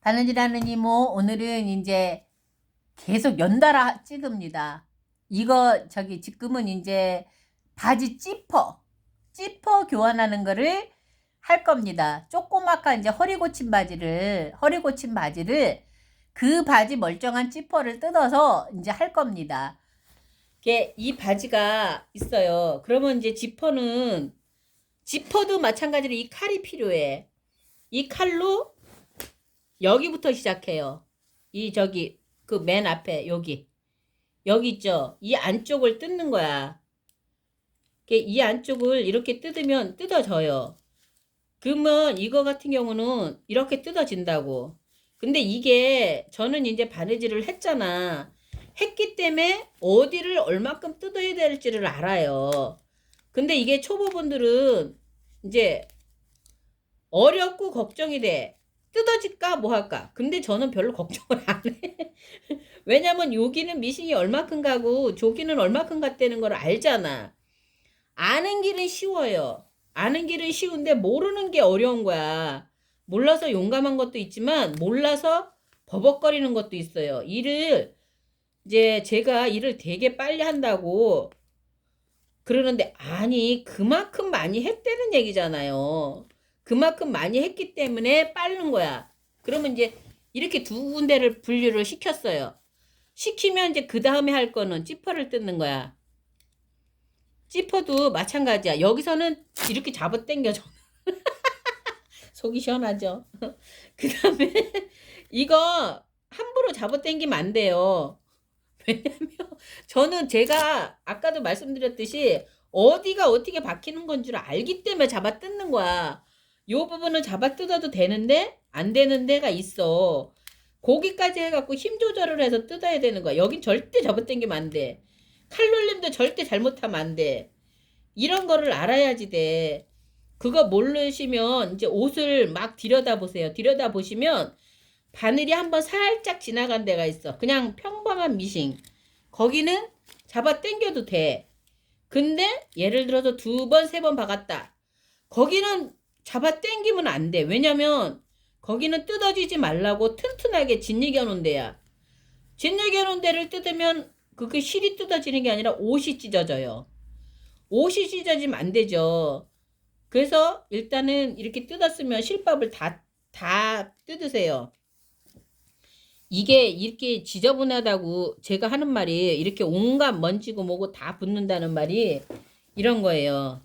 바느질하는 이모, 오늘은 이제 계속 연달아 찍습니다. 이거 지금은 이제 바지 찌퍼 교환하는 거를 할 겁니다. 조그맣게 이제 허리 고친 바지를 그 바지 멀쩡한 찌퍼를 뜯어서 이제 할 겁니다. 이 바지가 있어요. 그러면 이제 지퍼도 마찬가지로 이 칼이 필요해. 이 칼로 여기부터 시작해요. 그 맨 앞에 여기 있죠. 이 안쪽을 뜯는 거야. 이 안쪽을 이렇게 뜯으면 뜯어져요. 그러면 이거 같은 경우는 이렇게 뜯어진다고. 근데 이게 저는 이제 바느질을 했기 때문에 어디를 얼마큼 뜯어야 될지를 알아요. 근데 이게 초보분들은 이제 어렵고 걱정이 돼. 뜯어질까 뭐 할까. 근데 저는 별로 걱정을 안 해. 왜냐면 여기는 미싱이 얼마큼 가고 저기는 얼마큼 갔다는 걸 알잖아. 아는 길은 쉬워요. 아는 길은 쉬운데 모르는 게 어려운 거야. 몰라서 용감한 것도 있지만 몰라서 버벅거리는 것도 있어요. 제가 일을 되게 빨리 한다고 그러는데 아니 그만큼 많이 했다는 얘기잖아요. 그만큼 많이 했기 때문에 빠른 거야. 그러면 이제 이렇게 두 군데를 분류를 시켰어요. 시키면 이제 그 다음에 할 거는 찌퍼를 뜯는 거야. 찌퍼도 마찬가지야. 여기서는 이렇게 잡아당겨줘. 속이 시원하죠. 그 다음에 이거 함부로 잡아당기면 안 돼요. 왜냐면 저는 제가 아까도 말씀드렸듯이 어디가 어떻게 박히는 건 줄 알기 때문에 잡아 뜯는 거야. 요 부분은 잡아 뜯어도 되는데 안 되는 데가 있어. 거기까지 해갖고 힘 조절을 해서 뜯어야 되는 거야. 여긴 절대 잡아당기면 안 돼. 칼놀림도 절대 잘못하면 안 돼. 이런 거를 알아야지 돼. 그거 모르시면 이제 옷을 막 들여다보세요. 들여다보시면 바늘이 한번 살짝 지나간 데가 있어. 그냥 평범한 미싱. 거기는 잡아 당겨도 돼. 근데 예를 들어서 2번, 3번 박았다. 거기는 잡아 당기면 안 돼. 왜냐면 거기는 뜯어지지 말라고 튼튼하게 짓이겨 놓은 데야. 짓이겨 놓은 데를 뜯으면 그게 실이 뜯어지는 게 아니라 옷이 찢어져요. 옷이 찢어지면 안 되죠. 그래서 일단은 이렇게 뜯었으면 실밥을 다 뜯으세요. 이게 이렇게 지저분하다고 제가 하는 말이 이렇게 온갖 먼지고 뭐고 다 붙는다는 말이 이런 거예요.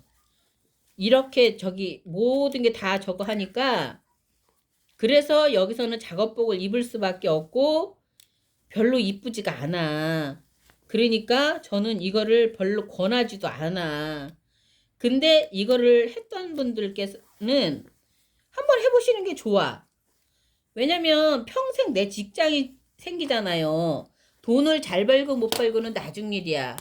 이렇게 모든 게 다 저거 하니까 그래서 여기서는 작업복을 입을 수밖에 없고 별로 이쁘지가 않아. 그러니까 저는 이거를 별로 권하지도 않아. 근데 이거를 했던 분들께서는 한번 해보시는 게 좋아. 왜냐면 평생 내 직장이 생기잖아요. 돈을 잘 벌고 못 벌고는 나중 일이야.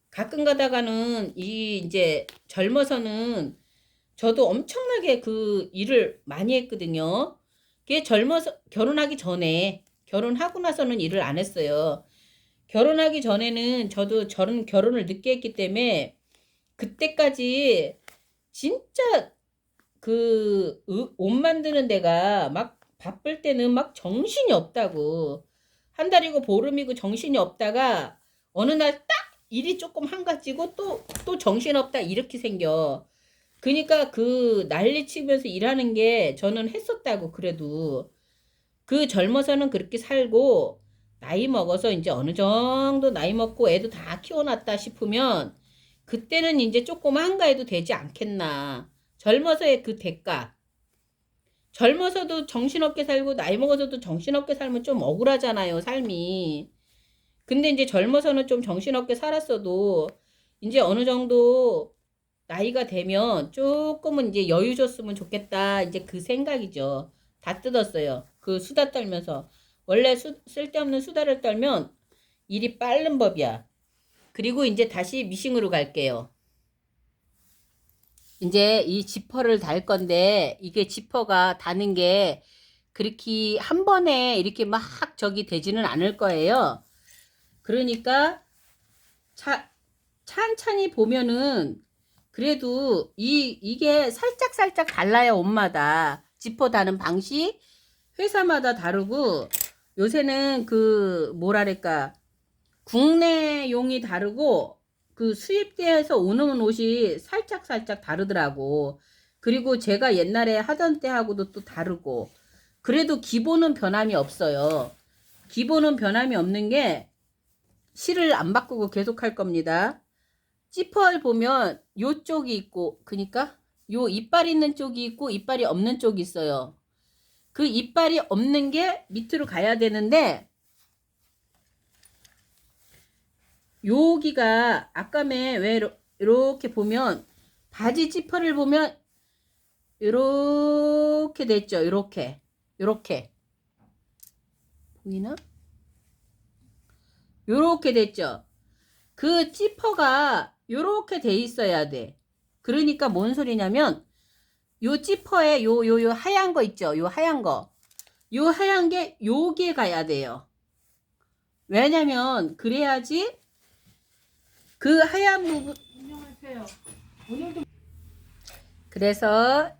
가끔 가다가는 이제 젊어서는 저도 엄청나게 그 일을 많이 했거든요. 그게 젊어서 결혼하기 전에 결혼하고 나서는 일을 안 했어요. 결혼하기 전에는 저도 저는 결혼을 늦게 했기 때문에 그때까지 진짜 옷 만드는 데가 막 바쁠 때는 막 정신이 없다고. 한 달이고 보름이고 정신이 없다가 어느 날 딱 일이 조금 한가지고 또 정신없다 이렇게 생겨. 그러니까 그 난리 치면서 일하는 게 저는 했었다고 그래도. 그 젊어서는 그렇게 살고 나이 먹어서 이제 어느 정도 나이 먹고 애도 다 키워놨다 싶으면 그때는 이제 조금 한가해도 되지 않겠나. 젊어서의 그 대가. 젊어서도 정신없게 살고 나이 먹어서도 정신없게 살면 좀 억울하잖아요, 삶이. 근데 이제 젊어서는 좀 정신없게 살았어도 이제 어느 정도 나이가 되면 조금은 이제 여유 줬으면 좋겠다. 이제 그 생각이죠. 다 뜯었어요. 그 수다 떨면서. 원래 쓸데없는 수다를 떨면 일이 빠른 법이야. 그리고 이제 다시 미싱으로 갈게요. 이제 이 지퍼를 달 건데 이게 지퍼가 다는 게 그렇게 한 번에 이렇게 막 되지는 않을 거예요. 그러니까 찬찬히 보면은 그래도 이게 살짝 달라요, 옷마다. 지퍼 다는 방식 회사마다 다르고 요새는 그 뭐랄까 국내용이 다르고 그 수입대에서 오는 옷이 살짝 다르더라고. 그리고 제가 옛날에 하던 때하고도 또 다르고. 그래도 기본은 변함이 없어요. 기본은 변함이 없는 게 실을 안 바꾸고 계속 할 겁니다. 지퍼를 보면 요쪽이 있고, 그니까 요 이빨 있는 쪽이 있고 이빨이 없는 쪽이 있어요. 그 이빨이 없는 게 밑으로 가야 되는데 여기가 아까에 왜 이렇게 보면 바지 지퍼를 보면 이렇게 됐죠. 이렇게 보이나? 이렇게 됐죠. 그 지퍼가 이렇게 돼 있어야 돼. 그러니까 뭔 소리냐면 요 지퍼에 요 하얀 거 있죠. 요 하얀 거. 요 하얀 게 요게 가야 돼요. 왜냐면 그래야지 그 하얀 부분. 안녕하세요. 오늘도 그래서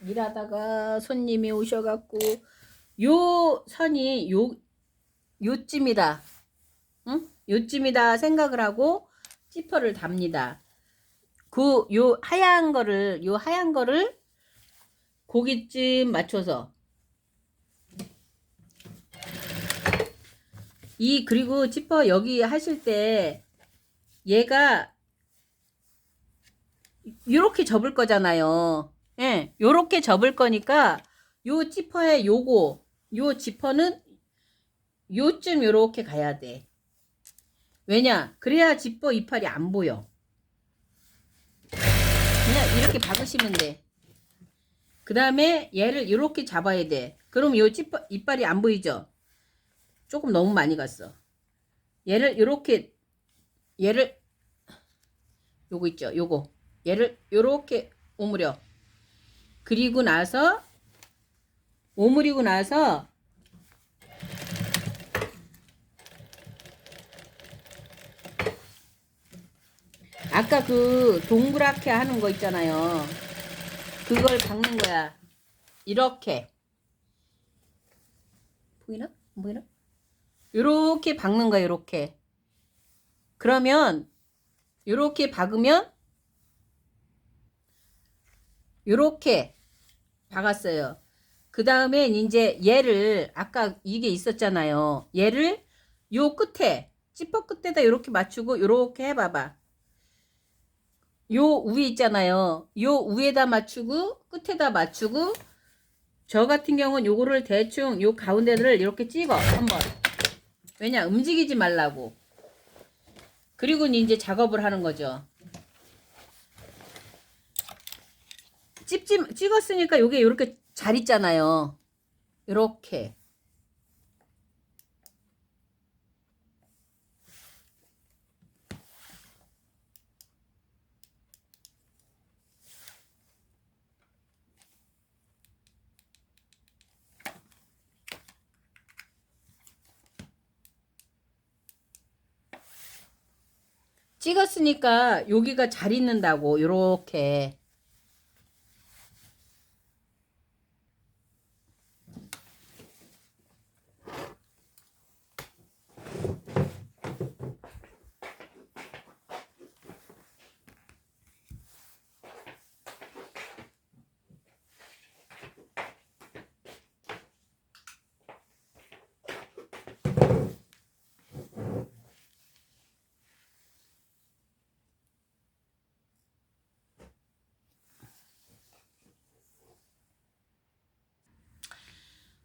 일하다가 손님이 오셔갖고 요 선이 요쯤이다. 응? 요쯤이다 생각을 하고 지퍼를 답니다. 요 하얀 거를 거기쯤 맞춰서 그리고 지퍼 여기 하실 때 얘가 요렇게 접을 거잖아요. 예, 요렇게 접을 거니까 요 지퍼에 요 지퍼는 요쯤 요렇게 가야 돼. 왜냐? 그래야 지퍼 이빨이 안 보여. 그냥 이렇게 박으시면 돼. 그 다음에 얘를 이렇게 잡아야 돼. 그럼 요 지퍼 이빨이 안 보이죠? 조금 너무 많이 갔어. 얘를 요거 있죠? 요거. 얘를 요렇게 오므려. 그리고 나서 오므리고 나서 아까 그 동그랗게 하는 거 있잖아요. 그걸 박는 거야. 이렇게. 보이나? 안 보이나? 요렇게 박는 거야. 요렇게. 그러면 요렇게 박으면 요렇게 박았어요. 그 다음에 이제 얘를 아까 이게 있었잖아요. 얘를 요 끝에 지퍼 끝에다 요렇게 맞추고 요렇게 해봐봐. 요 위에 있잖아요. 요 위에다 맞추고 끝에다 맞추고 저 같은 경우는 요거를 대충 요 가운데를 이렇게 찍어 한번. 왜냐 움직이지 말라고. 그리고 이제 작업을 하는 거죠. 찍었으니까 요게 요렇게 잘 있잖아요. 요렇게. 찍었으니까 여기가 잘 있는다고 요렇게.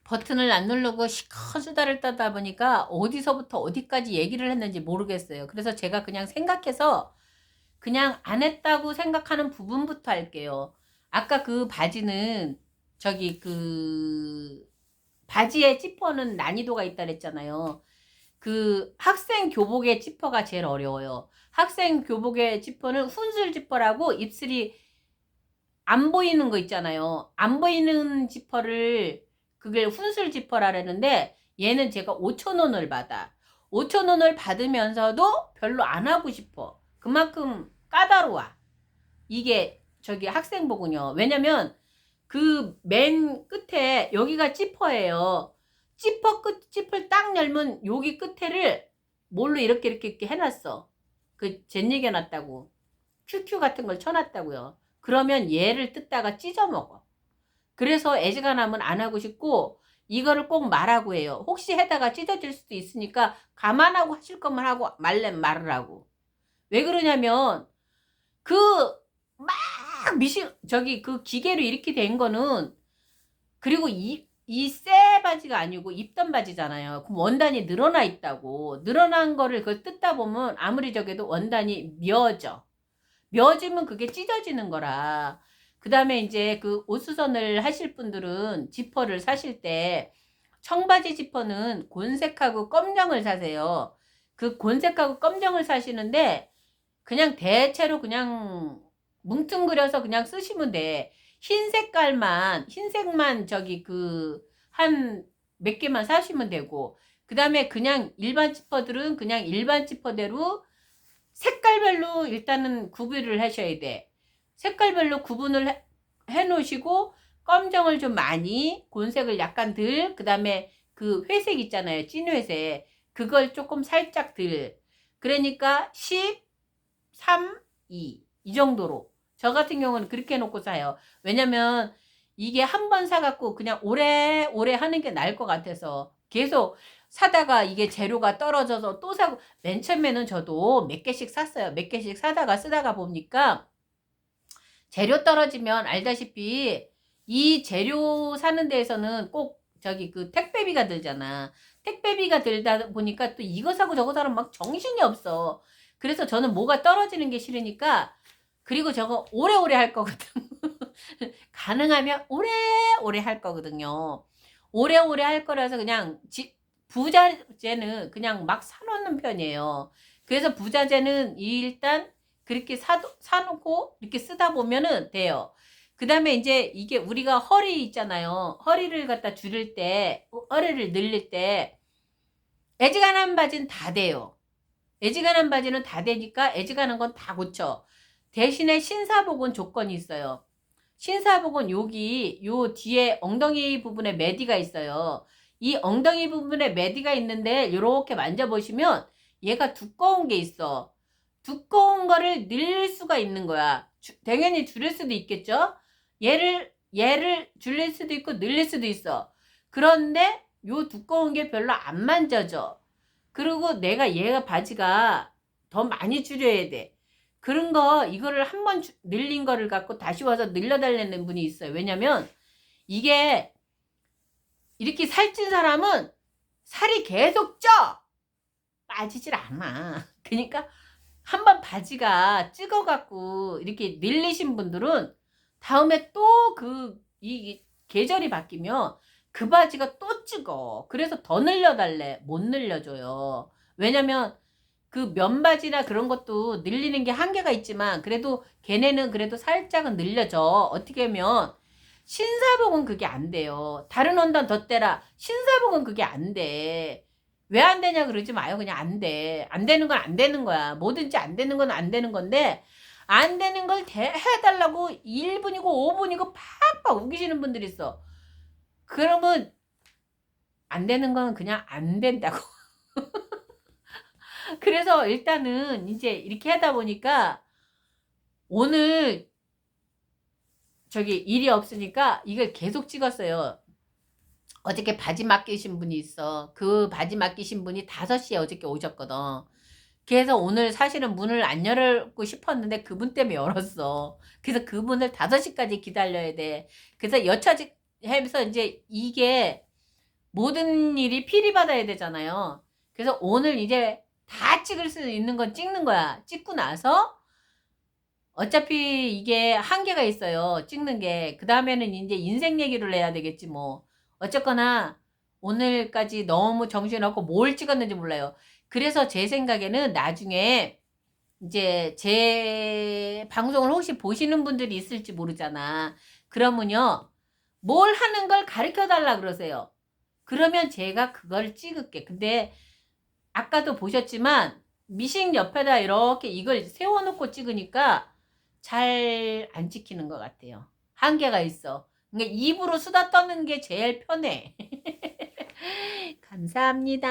버튼을 안 누르고 시커 수다를 떠다 보니까 어디서부터 어디까지 얘기를 했는지 모르겠어요. 그래서 제가 그냥 생각해서 그냥 안 했다고 생각하는 부분부터 할게요. 아까 그 바지는 저기 그 바지의 지퍼는 난이도가 있다 그랬잖아요. 그 학생 교복의 지퍼가 제일 어려워요. 학생 교복의 지퍼는 훈술 지퍼라고 입술이 안 보이는 거 있잖아요. 안 보이는 지퍼를 그게 훈술 지퍼라는데 얘는 제가 5,000원을 받아. 5,000원을 받으면서도 별로 안 하고 싶어. 그만큼 까다로워. 이게 저기 학생복은요. 왜냐면 그 맨 끝에 여기가 지퍼예요. 지퍼를 딱 열면 여기 끝에를 뭘로 이렇게 해놨어. 그 젠얘기해놨다고. 큐큐 같은 걸 쳐놨다고요. 그러면 얘를 뜯다가 찢어먹어. 그래서 애지간하면 안 하고 싶고 이거를 꼭 말하고 해요. 혹시 해다가 찢어질 수도 있으니까 감안하고 하실 거면 하고 말래 말을 하고. 왜 그러냐면 그 막 저기 그 기계로 이렇게 된 거는 그리고 이 새 바지가 아니고 입던 바지잖아요. 그럼 원단이 늘어나 있다고. 늘어난 거를 그걸 뜯다 보면 아무리 저게도 원단이 미어지면 그게 찢어지는 거라. 그 다음에 이제 그 옷수선을 하실 분들은 지퍼를 사실 때 청바지 지퍼는 곤색하고 검정을 사세요. 그 곤색하고 검정을 사시는데 그냥 대체로 그냥 뭉뚱그려서 그냥 쓰시면 돼. 흰색만 저기 한 몇 개만 사시면 되고, 그 다음에 그냥 일반 지퍼들은 그냥 일반 지퍼대로 색깔별로 일단은 구분을 하셔야 돼. 색깔별로 구분을 해 놓으시고, 검정을 좀 많이, 곤색을 약간 덜, 그 다음에 그 회색 있잖아요. 찐회색. 그걸 조금 살짝 덜. 그러니까 10, 3, 2. 이 정도로. 저 같은 경우는 그렇게 해놓고 사요. 왜냐면 이게 한 번 사갖고 그냥 오래 하는 게 나을 것 같아서 계속 사다가 이게 재료가 떨어져서 또 사고, 맨 처음에는 저도 몇 개씩 샀어요. 몇 개씩 사다가 쓰다가 보니까 재료 떨어지면 알다시피 이 재료 사는 데에서는 꼭 저기 그 택배비가 들잖아. 택배비가 들다 보니까 또 이거 사고 저거 사면 막 정신이 없어. 그래서 저는 뭐가 떨어지는 게 싫으니까, 그리고 저거 오래오래 할 거거든. 가능하면 오래오래 할 거거든요. 오래오래 할 거라서 그냥 부자재는 그냥 막 사놓는 편이에요. 그래서 부자재는 일단 그렇게 사놓고 이렇게 쓰다 보면은 돼요. 그 다음에 이제 이게 우리가 허리 있잖아요. 허리를 갖다 줄일 때, 허리를 늘릴 때, 애지간한 바지는 다 돼요. 애지간한 바지는 다 되니까 애지간한 건 다 고쳐. 대신에 신사복은 조건이 있어요. 신사복은 여기 요 뒤에 엉덩이 부분에 매디가 있어요. 이 엉덩이 부분에 매디가 있는데 이렇게 만져보시면 얘가 두꺼운 게 있어. 두꺼운 거를 늘 수가 있는 거야. 당연히 줄일 수도 있겠죠. 얘를 줄일 수도 있고 늘릴 수도 있어. 그런데 요 두꺼운 게 별로 안 만져져. 그리고 얘가 바지가 더 많이 줄여야 돼. 그런 거, 이거를 한번 늘린 거를 갖고 다시 와서 늘려달라는 분이 있어요. 왜냐면 이게 이렇게 살찐 사람은 살이 계속 쪄! 빠지질 않아. 그러니까 한번 바지가 찍어갖고 이렇게 늘리신 분들은 다음에 또 이 계절이 바뀌면 그 바지가 또 찍어. 그래서 더 늘려달래. 못 늘려줘요. 왜냐면 그 면바지나 그런 것도 늘리는 게 한계가 있지만 그래도 걔네는 그래도 살짝은 늘려줘. 어떻게 하면 신사복은 그게 안 돼요. 다른 원단 덧대라. 신사복은 그게 안 돼. 왜 안 되냐 그러지 마요. 그냥 안 돼. 안 되는 건 안 되는 거야. 뭐든지 안 되는 건 안 되는 건데, 안 되는 걸 해달라고 1분이고 5분이고 팍팍 우기시는 분들이 있어. 그러면 안 되는 건 그냥 안 된다고. 그래서 일단은 이제 이렇게 하다 보니까 오늘 저기 일이 없으니까 이걸 계속 찍었어요. 어저께 바지 맡기신 분이 있어. 그 바지 맡기신 분이 5시에 어저께 오셨거든. 그래서 오늘 사실은 문을 안 열고 싶었는데 그분 때문에 열었어. 그래서 그분을 5시까지 기다려야 돼. 그래서 여차지 해서 이제 이게 모든 일이 피리받아야 되잖아요. 그래서 오늘 이제 다 찍을 수 있는 건 찍는 거야. 찍고 나서 어차피 이게 한계가 있어요. 찍는 게. 그 다음에는 이제 인생 얘기를 해야 되겠지 뭐. 어쨌거나 오늘까지 너무 정신없고 뭘 찍었는지 몰라요. 그래서 제 생각에는 나중에 이제 제 방송을 혹시 보시는 분들이 있을지 모르잖아. 그러면요, 뭘 하는 걸 가르쳐 달라 그러세요. 그러면 제가 그걸 찍을게. 근데 아까도 보셨지만 미싱 옆에다 이렇게 이걸 세워놓고 찍으니까 잘 안 찍히는 것 같아요. 한계가 있어. 그러니까 입으로 수다 떠는 게 제일 편해. 감사합니다.